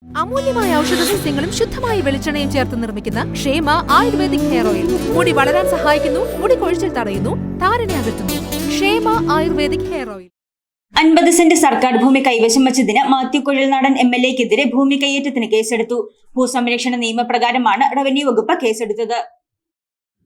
അമൂല്യമായ ഔഷധ സസ്യങ്ങളും ശുദ്ധമായ വെളിച്ചെണ്ണയും ചേർത്ത് നിർമ്മിക്കുന്ന ക്ഷേമ ആയുർവേദിക് ഹെയർ ഓയിൽ മുടി വളരാൻ സഹായിക്കുന്നു, മുടി കൊഴിച്ചിൽ തടയുന്നു, താരനെ അകറ്റുന്നു. ക്ഷേമ ആയുർവേദിക് ഹെയർ ഓയിൽ. 50 സെന്റ് സർക്കാർ ഭൂമി കൈവശം വച്ചതിന് മാത്യു കുഴൽനാടൻ MLA-ക്കെതിരെ ഭൂമി കയ്യേറ്റത്തിന് കേസെടുത്തു. ഭൂസംരക്ഷണ നിയമപ്രകാരമാണ് റവന്യൂ വകുപ്പ് കേസെടുത്തത്.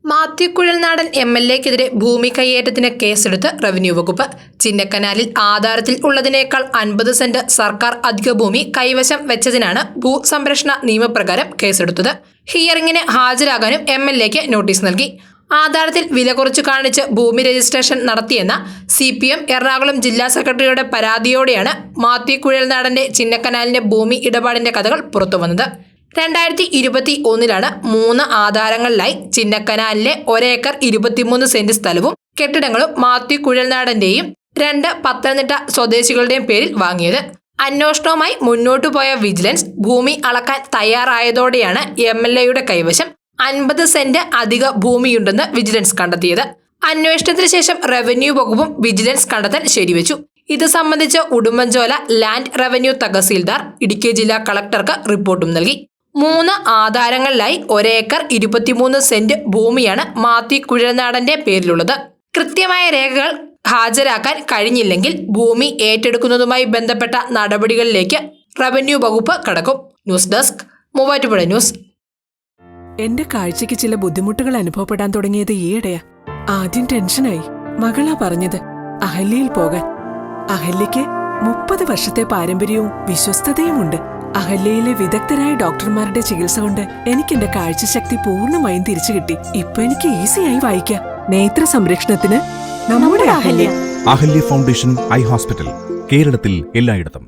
മാത്യു കുഴൽനാടൻ MLA-ക്കെതിരെ ഭൂമി കയ്യേറ്റത്തിന് കേസെടുത്ത് റവന്യൂ വകുപ്പ്. ചിന്നക്കനാലിൽ ആധാരത്തിൽ ഉള്ളതിനേക്കാൾ 50 സെന്റ് സർക്കാർ അധിക ഭൂമി കൈവശം വെച്ചതിനാണ് ഭൂസംരക്ഷണ നിയമപ്രകാരം കേസെടുത്തത്. ഹിയറിംഗിന് ഹാജരാകാനും MLA-ക്ക് നോട്ടീസ് നൽകി. ആധാരത്തിൽ വില കുറച്ചു കാണിച്ച് ഭൂമി രജിസ്ട്രേഷൻ നടത്തിയെന്ന CPM എറണാകുളം ജില്ലാ സെക്രട്ടറിയുടെ പരാതിയോടെയാണ് മാത്യു കുഴൽനാടന്റെ ചിന്നക്കനാലിന്റെ ഭൂമി ഇടപാടിന്റെ കഥകൾ പുറത്തുവന്നത്. 2021 3 ആധാരങ്ങളിലായി ചിന്നക്കനാലിലെ 1 ഏക്കർ 23 സെന്റ് സ്ഥലവും കെട്ടിടങ്ങളും മാത്യു കുഴൽനാടന്റെയും 2 പത്തനംതിട്ട സ്വദേശികളുടെയും പേരിൽ വാങ്ങിയത്. അന്വേഷണവുമായി മുന്നോട്ടു പോയ വിജിലൻസ് ഭൂമി അളക്കാൻ തയ്യാറായതോടെയാണ് MLA-യുടെ കൈവശം 50 സെന്റ് അധിക ഭൂമിയുണ്ടെന്ന് വിജിലൻസ് കണ്ടെത്തിയത്. അന്വേഷണത്തിന് ശേഷം റവന്യൂ വകുപ്പും വിജിലൻസ് കണ്ടെത്തൽ ശരിവെച്ചു. ഇത് സംബന്ധിച്ച് ഉടുമ്പൻചോല ലാൻഡ് റവന്യൂ തഹസീൽദാർ ഇടുക്കി ജില്ലാ കളക്ടർക്ക് റിപ്പോർട്ടും നൽകി. 3 ആധാരങ്ങളിലായി 1 ഏക്കർ 23 സെന്റ് ഭൂമിയാണ് മാത്യു കുഴൽനാടന്റെ പേരിലുള്ളത്. കൃത്യമായ രേഖകൾ ഹാജരാക്കാൻ കഴിഞ്ഞില്ലെങ്കിൽ ഭൂമി ഏറ്റെടുക്കുന്നതുമായി ബന്ധപ്പെട്ട നടപടികളിലേക്ക് റവന്യൂ വകുപ്പ് കടക്കും. News desk Muvattupuzha news. എന്റെ കാഴ്ചയ്ക്ക് ചില ബുദ്ധിമുട്ടുകൾ അനുഭവപ്പെടാൻ തുടങ്ങിയത് ഈയിടെയാ. ആദ്യം ടെൻഷനായി. മകളാ പറഞ്ഞത് അഹല്യയിൽ പോകാൻ. അഹല്യയ്ക്ക് 30 വർഷത്തെ പാരമ്പര്യവും വിശ്വസ്തതയുമുണ്ട്. അഹല്യയിലെ വിദഗ്ധരായ ഡോക്ടർമാരുടെ ചികിത്സ കൊണ്ട് എനിക്ക് എന്റെ കാഴ്ചശക്തി പൂർണ്ണമായും തിരിച്ചു കിട്ടി. ഇപ്പൊ എനിക്ക് ഈസിയായി വായിക്കാം. നേത്ര സംരക്ഷണത്തിന് നമ്മുടെ Ahalya. Ahalya foundation eye hospital, കേരളത്തിൽ എല്ലായിടത്തും.